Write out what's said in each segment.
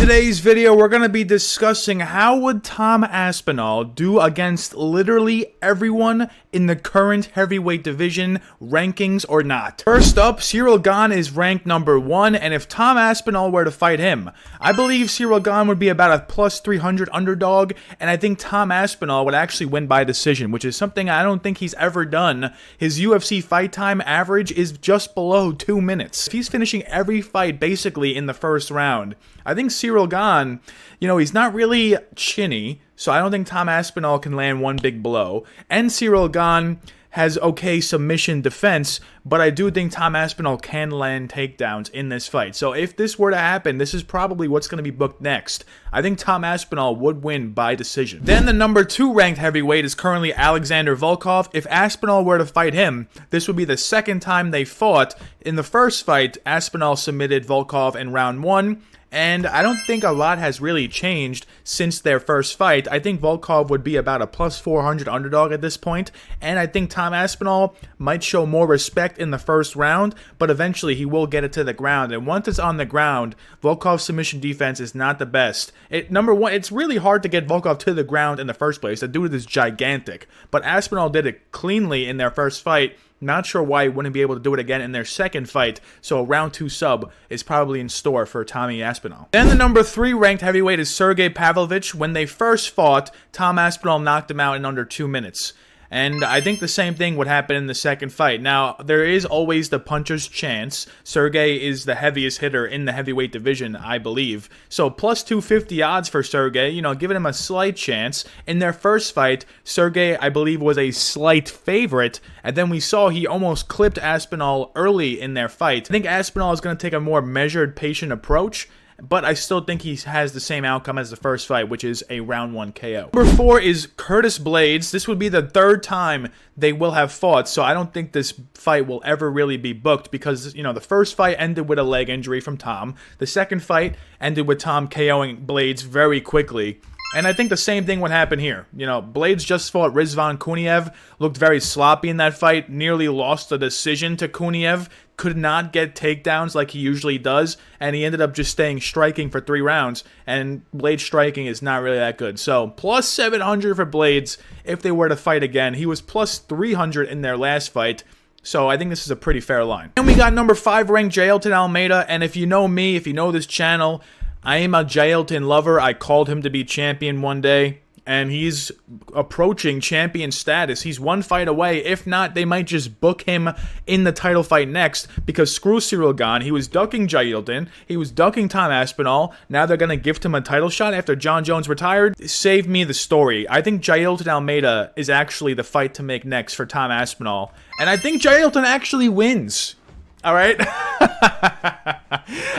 today's video, we're going to be discussing how would Tom Aspinall do against literally everyone in the current heavyweight division, rankings or not. First up, Ciryl Gane is ranked number 1, and if Tom Aspinall were to fight him, I believe Ciryl Gane would be about a plus 300 underdog, and I think Tom Aspinall would actually win by decision, which is something I don't think he's ever done. His UFC fight time average is just below 2 minutes. If he's finishing every fight basically in the first round, I think Ciryl Gane, he's not really chinny, so I don't think Tom Aspinall can land one big blow. And Ciryl Gane has okay submission defense, but I do think Tom Aspinall can land takedowns in this fight. So if this were to happen, this is probably what's going to be booked next. I think Tom Aspinall would win by decision. Then the number 2 ranked heavyweight is currently Alexander Volkov. If Aspinall were to fight him, this would be the second time they fought. In the first fight, Aspinall submitted Volkov in round 1. And I don't think a lot has really changed since their first fight. I think Volkov would be about a plus 400 underdog at this point. And I think Tom Aspinall might show more respect in the first round, but eventually he will get it to the ground. And once it's on the ground, Volkov's submission defense is not the best. Number one, it's really hard to get Volkov to the ground in the first place. The dude is gigantic. But Aspinall did it cleanly in their first fight. Not sure why he wouldn't be able to do it again in their second fight, so a round 2 sub is probably in store for Tommy Aspinall. Then the number 3 ranked heavyweight is Sergey Pavlovich. When they first fought, Tom Aspinall knocked him out in under 2 minutes. And I think the same thing would happen in the second fight. Now, there is always the puncher's chance. Sergey is the heaviest hitter in the heavyweight division, I believe. So, plus 250 odds for Sergey, giving him a slight chance. In their first fight, Sergey, I believe, was a slight favorite. And then we saw he almost clipped Aspinall early in their fight. I think Aspinall is going to take a more measured, patient approach. But I still think he has the same outcome as the first fight, which is a round 1 KO. Number 4 is Curtis Blaydes. This would be the third time they will have fought, so I don't think this fight will ever really be booked because, the first fight ended with a leg injury from Tom. The second fight ended with Tom KOing Blaydes very quickly. And I think the same thing would happen here. Blaydes just fought Rizvan Kuniev, looked very sloppy in that fight, nearly lost the decision to Kuniev, could not get takedowns like he usually does, and he ended up just staying striking for 3 rounds, and Blaydes striking is not really that good. So, plus 700 for Blaydes if they were to fight again. He was plus 300 in their last fight. So I think this is a pretty fair line. And we got number 5 ranked Jailton Almeida, and if you know me, if you know this channel, I am a Jailton lover. I called him to be champion one day, and he's approaching champion status. He's one fight away. If not, they might just book him in the title fight next because screw Ciryl Gane. He was ducking Jailton. He was ducking Tom Aspinall. Now they're going to gift him a title shot after John Jones retired. Save me the story. I think Jailton Almeida is actually the fight to make next for Tom Aspinall, and I think Jailton actually wins. All right?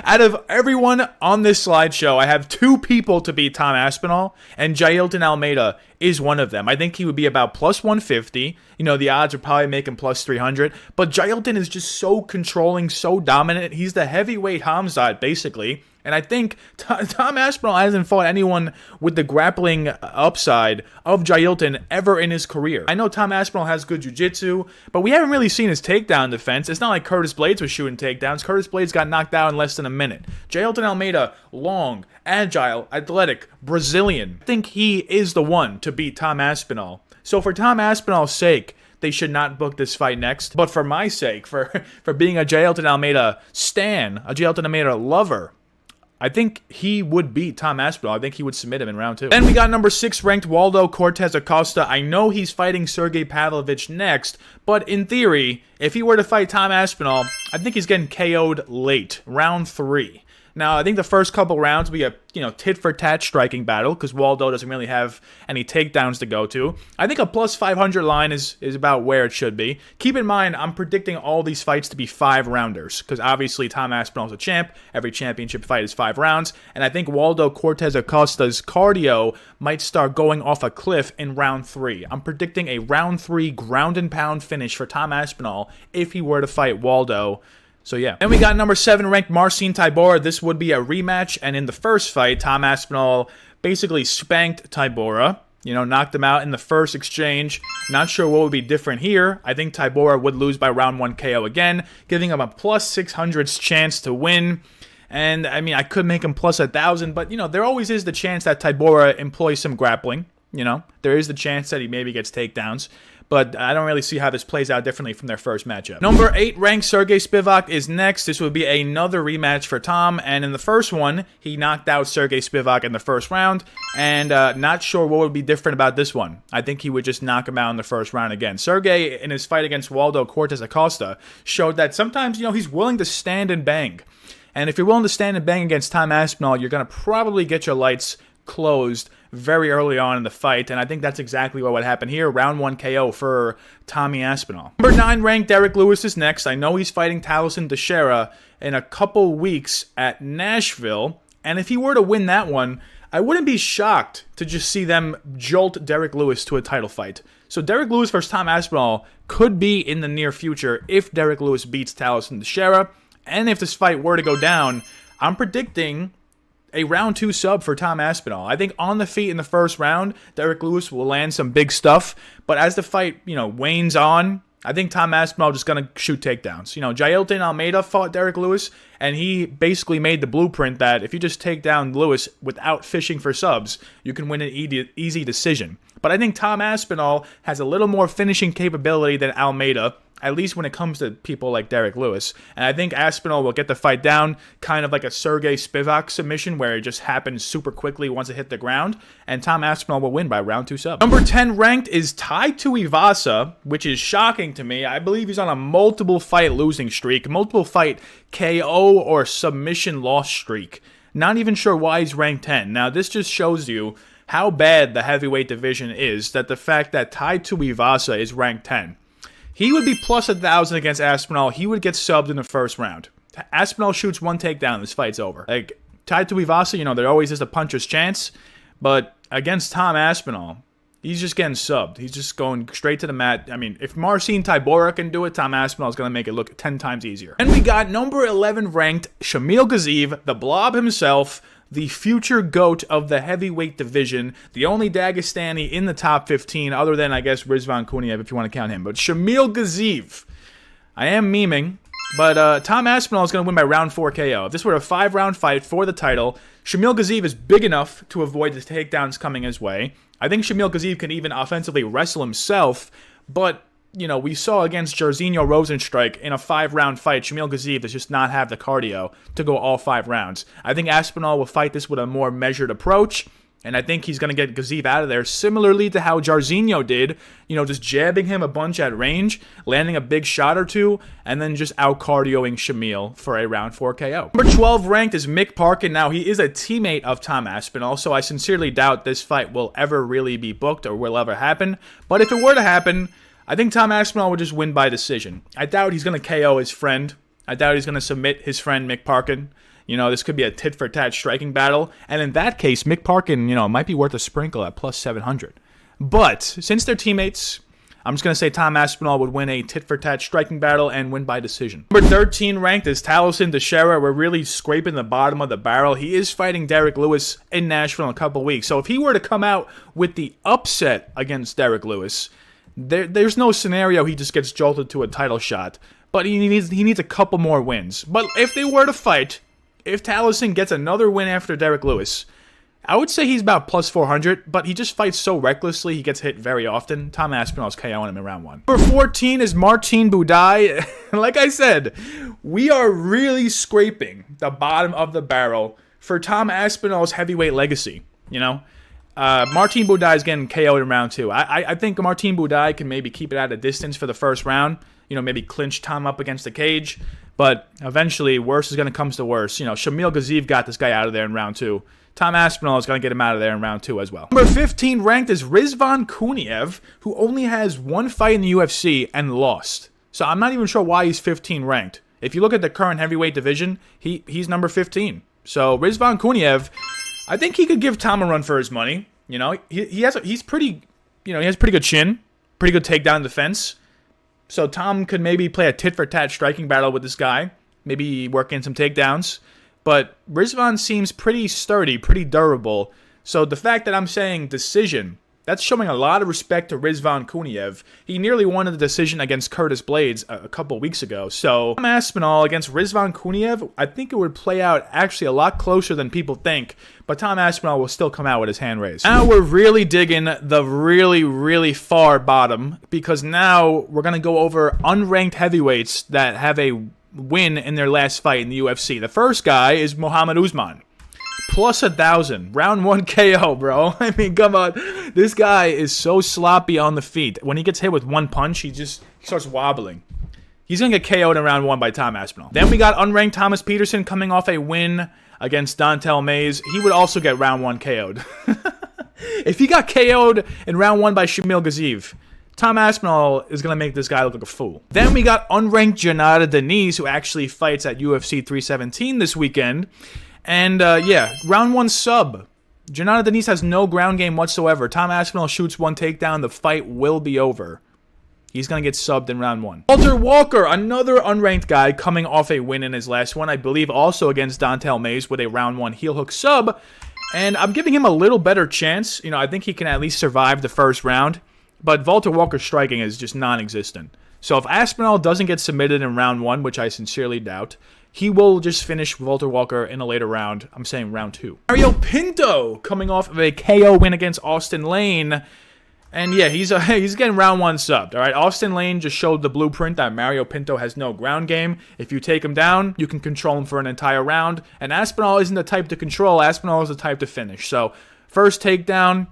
Out of everyone on this slideshow, I have 2 people to beat Tom Aspinall, and Jailton Almeida is one of them. I think he would be about plus 150. The odds would probably make him plus 300. But Jailton is just so controlling, so dominant. He's the heavyweight Hamzat, basically. And I think Tom Aspinall hasn't fought anyone with the grappling upside of Jailton ever in his career. I know Tom Aspinall has good jiu-jitsu, but we haven't really seen his takedown defense. It's not like Curtis Blaydes was shooting takedowns. Curtis Blaydes got knocked out in less than a minute. Jailton Almeida, long, agile, athletic, Brazilian. I think he is the one to beat Tom Aspinall. So for Tom Aspinall's sake, they should not book this fight next. But for my sake, for being a Jailton Almeida stan, a Jailton Almeida lover, I think he would beat Tom Aspinall. I think he would submit him in round 2. Then we got number 6 ranked Waldo Cortez Acosta. I know he's fighting Sergey Pavlovich next, but in theory, if he were to fight Tom Aspinall, I think he's getting KO'd late, round 3. Now, I think the first couple rounds will be a, tit-for-tat striking battle because Waldo doesn't really have any takedowns to go to. I think a plus 500 line is about where it should be. Keep in mind, I'm predicting all these fights to be 5-rounders because obviously Tom Aspinall's a champ. Every championship fight is 5 rounds. And I think Waldo Cortez Acosta's cardio might start going off a cliff in round 3. I'm predicting a round 3 ground-and-pound finish for Tom Aspinall if he were to fight Waldo. So yeah. Then we got number 7 ranked Marcin Tybura. This would be a rematch, and in the first fight, Tom Aspinall basically spanked Tybura. Knocked him out in the first exchange. Not sure what would be different here. I think Tybura would lose by round 1 KO again, giving him a plus 600 chance to win. And, I mean, I could make him plus 1,000, but, you know, there always is the chance that Tybura employs some grappling. You know, there is the chance that he maybe gets takedowns. But I don't really see how this plays out differently from their first matchup. Number 8 ranked Sergey Spivak is next. This would be another rematch for Tom. And in the first one, he knocked out Sergey Spivak in the first round. And not sure what would be different about this one. I think he would just knock him out in the first round again. Sergey, in his fight against Waldo Cortez Acosta, showed that sometimes, you know, he's willing to stand and bang. And if you're willing to stand and bang against Tom Aspinall, you're going to probably get your lights closed very early on in the fight, and I think that's exactly what would happen here. Round 1 KO for Tommy Aspinall. Number 9 ranked Derek Lewis is next. I know he's fighting Taliesin Teixeira in a couple weeks at Nashville, and if he were to win that one, I wouldn't be shocked to just see them jolt Derek Lewis to a title fight. So Derek Lewis versus Tom Aspinall could be in the near future if Derek Lewis beats Taliesin Teixeira, and if this fight were to go down, I'm predicting a round 2 sub for Tom Aspinall. I think on the feet in the first round, Derek Lewis will land some big stuff. But as the fight, you know, wanes on, I think Tom Aspinall just going to shoot takedowns. You know, Jailton Almeida fought Derek Lewis, and he basically made the blueprint that if you just take down Lewis without fishing for subs, you can win an easy decision. But I think Tom Aspinall has a little more finishing capability than Almeida, at least when it comes to people like Derek Lewis. And I think Aspinall will get the fight down, kind of like a Sergey Spivak submission, where it just happens super quickly once it hit the ground, and Tom Aspinall will win by round 2 sub. Number 10 ranked is Tai Tuivasa, which is shocking to me. I believe he's on a multiple fight losing streak, multiple fight KO or submission loss streak. Not even sure why he's ranked 10. Now, this just shows you how bad the heavyweight division is, that the fact that Tai Tuivasa is ranked 10. He would be plus 1,000 against Aspinall. He would get subbed in the first round. Aspinall shoots one takedown, this fight's over. Like, Tai Tuivasa, you know, there always is a puncher's chance. But against Tom Aspinall, he's just getting subbed. He's just going straight to the mat. I mean, if Marcin Tybura can do it, Tom Aspinall is going to make it look 10 times easier. And we got number 11 ranked Shamil Gaziev, the Blob himself, the future GOAT of the heavyweight division, the only Dagestani in the top 15, other than, I guess, Rizvan Kuniev, if you want to count him. But Shamil Gaziev, I am memeing, but Tom Aspinall is going to win by round 4 KO. If this were a 5-round fight for the title, Shamil Gaziev is big enough to avoid the takedowns coming his way. I think Shamil Gaziev can even offensively wrestle himself, but you know, we saw against Jairzinho Rosenstrike in a 5-round fight, Shamil Gaziev does just not have the cardio to go all 5 rounds. I think Aspinall will fight this with a more measured approach, and I think he's going to get Gaziev out of there, similarly to how Jairzinho did, you know, just jabbing him a bunch at range, landing a big shot or two, and then just out-cardioing Shamil for a round 4 KO. Number 12 ranked is Mick Parkin. Now, he is a teammate of Tom Aspinall, so I sincerely doubt this fight will ever really be booked or will ever happen. But if it were to happen, I think Tom Aspinall would just win by decision. I doubt he's going to KO his friend. I doubt he's going to submit his friend Mick Parkin. You know, this could be a tit-for-tat striking battle. And in that case, Mick Parkin, you know, might be worth a sprinkle at plus 700. But since they're teammates, I'm just going to say Tom Aspinall would win a tit-for-tat striking battle and win by decision. Number 13 ranked is Taliesin Teixeira. We're really scraping the bottom of the barrel. He is fighting Derek Lewis in Nashville in a couple weeks. So if he were to come out with the upset against Derek Lewis, there's no scenario he just gets jolted to a title shot, but he needs a couple more wins. But if they were to fight, if Taliesin gets another win after Derek Lewis, I would say he's about plus 400, but he just fights so recklessly, he gets hit very often. Tom Aspinall's KOing him in round 1. Number 14 is Martin Buday. Like I said, we are really scraping the bottom of the barrel for Tom Aspinall's heavyweight legacy, you know? Martin Buday is getting KO'd in round 2. I think Martin Buday can maybe keep it at a distance for the first round. You know, maybe clinch Tom up against the cage. But eventually, worse is going to come to worse. You know, Shamil Gaziev got this guy out of there in round 2. Tom Aspinall is going to get him out of there in round 2 as well. Number 15 ranked is Rizvan Kuniev, who only has one fight in the UFC and lost. So I'm not even sure why he's 15 ranked. If you look at the current heavyweight division, he's number 15. So Rizvan Kuniev, I think he could give Tom a run for his money. You know, he has pretty good chin, pretty good takedown defense. So Tom could maybe play a tit-for-tat striking battle with this guy, maybe work in some takedowns. But Rizvan seems pretty sturdy, pretty durable. So the fact that I'm saying decision, That's showing a lot of respect to Rizvan Kuniev. He nearly won the decision against Curtis Blades a couple weeks ago. So, Tom Aspinall against Rizvan Kuniev, I think it would play out actually a lot closer than people think. But Tom Aspinall will still come out with his hand raised. Now we're really digging the really far bottom, because now we're going to go over unranked heavyweights that have a win in their last fight in the UFC. The first guy is Muhammad Usman. Plus 1,000. Round 1 KO, bro. I mean, come on. This guy is so sloppy on the feet. When he gets hit with one punch, he starts wobbling. He's going to get KO'd in round 1 by Tom Aspinall. Then we got unranked Thomas Peterson coming off a win against Dontel Mays. He would also get round 1 KO'd. If he got KO'd in round 1 by Shamil Gaziev, Tom Aspinall is going to make this guy look like a fool. Then we got unranked Janata Denise, who actually fights at UFC 317 this weekend. And, yeah, round 1 sub. Janata Denise has no ground game whatsoever. Tom Aspinall shoots one takedown. The fight will be over. He's going to get subbed in round 1. Walter Walker, another unranked guy coming off a win in his last one. I believe also against Dontel Mays with a round 1 heel hook sub. And I'm giving him a little better chance. You know, I think he can at least survive the first round. But Walter Walker's striking is just non-existent. So if Aspinall doesn't get submitted in round 1, which I sincerely doubt, he will just finish Walter Walker in a later round. I'm saying round 2. Mario Pinto coming off of a KO win against Austin Lane. And yeah, he's getting round 1 subbed. All right, Austin Lane just showed the blueprint that Mario Pinto has no ground game. If you take him down, you can control him for an entire round. And Aspinall isn't the type to control. Aspinall is the type to finish. So first takedown,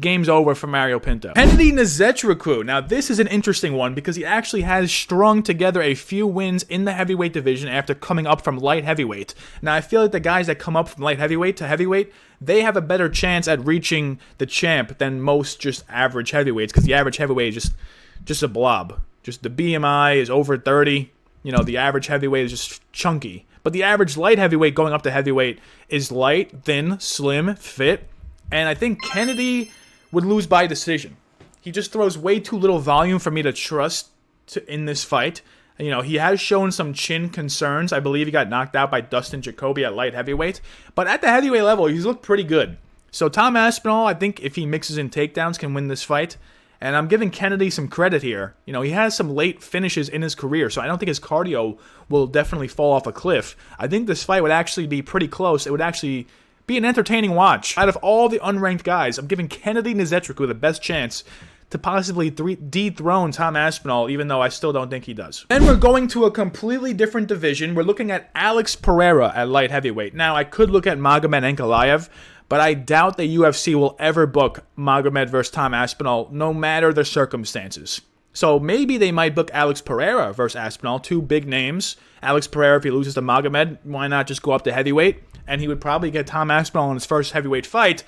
game's over for Mario Pinto. Kennedy Nzechukwu. Now, this is an interesting one because he actually has strung together a few wins in the heavyweight division after coming up from light heavyweight. Now, I feel like the guys that come up from light heavyweight to heavyweight, they have a better chance at reaching the champ than most just average heavyweights, because the average heavyweight is just a blob. Just the BMI is over 30. You know, the average heavyweight is just chunky. But the average light heavyweight going up to heavyweight is light, thin, slim, fit. And I think Kennedy would lose by decision. He just throws way too little volume for me to trust in this fight. You know, he has shown some chin concerns. I believe he got knocked out by Dustin Jacoby at light heavyweight. But at the heavyweight level, he's looked pretty good. So Tom Aspinall, I think if he mixes in takedowns, can win this fight. And I'm giving Kennedy some credit here. You know, he has some late finishes in his career, so I don't think his cardio will definitely fall off a cliff. I think this fight would actually be pretty close. It would actually be an entertaining watch. Out of all the unranked guys, I'm giving Kennedy Nzechukwu the best chance to possibly dethrone Tom Aspinall, even though I still don't think he does. Then we're going to a completely different division. We're looking at Alex Pereira at light heavyweight. Now, I could look at Magomed Ankalaev, but I doubt the UFC will ever book Magomed versus Tom Aspinall, no matter the circumstances. So maybe they might book Alex Pereira versus Aspinall, two big names. Alex Pereira, if he loses to Magomed, why not just go up to heavyweight? And he would probably get Tom Aspinall in his first heavyweight fight.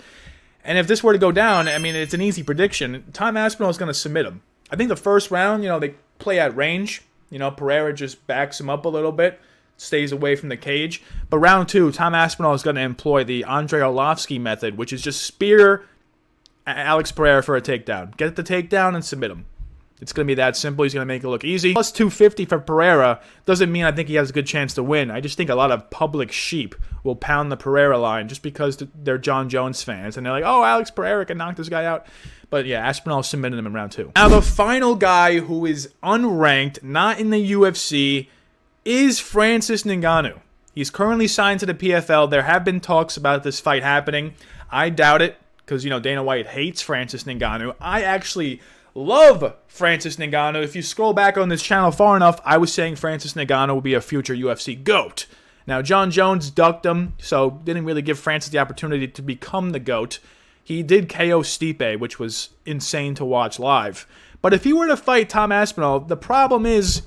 And if this were to go down, I mean, it's an easy prediction. Tom Aspinall is going to submit him. I think the first round, you know, they play at range. You know, Pereira just backs him up a little bit, stays away from the cage. But round 2, Tom Aspinall is going to employ the Andrei Arlovsky method, which is just spear Alex Pereira for a takedown. Get the takedown and submit him. It's going to be that simple. He's going to make it look easy. Plus 250 for Pereira doesn't mean I think he has a good chance to win. I just think a lot of public sheep will pound the Pereira line just because they're John Jones fans. And they're like, oh, Alex Pereira can knock this guy out. But yeah, Aspinall submitted him in round 2. Now, the final guy who is unranked, not in the UFC, is Francis Ngannou. He's currently signed to the PFL. There have been talks about this fight happening. I doubt it because, you know, Dana White hates Francis Ngannou. I actually love Francis Ngannou. If you scroll back on this channel far enough, I was saying Francis Ngannou will be a future UFC GOAT. Now, John Jones ducked him, so didn't really give Francis the opportunity to become the GOAT. He did KO Stipe, which was insane to watch live. But if he were to fight Tom Aspinall, the problem is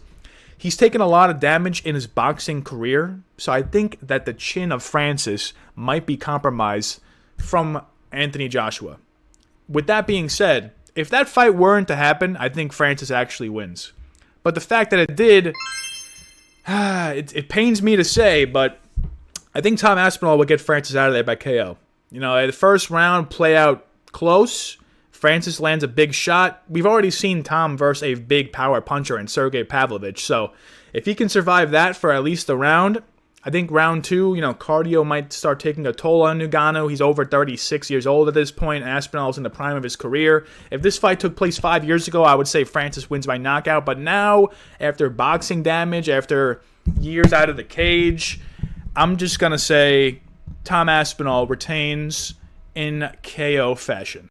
he's taken a lot of damage in his boxing career, so I think that the chin of Francis might be compromised from Anthony Joshua. With that being said, if that fight weren't to happen, I think Francis actually wins. But the fact that it did, it pains me to say, but I think Tom Aspinall will get Francis out of there by KO. You know, the first round play out close. Francis lands a big shot. We've already seen Tom versus a big power puncher in Sergey Pavlovich. So if he can survive that for at least a round, I think round 2, cardio might start taking a toll on Ngannou. He's over 36 years old at this point. Aspinall's in the prime of his career. If this fight took place 5 years ago, I would say Francis wins by knockout. But now, after boxing damage, after years out of the cage, I'm just going to say Tom Aspinall retains in KO fashion.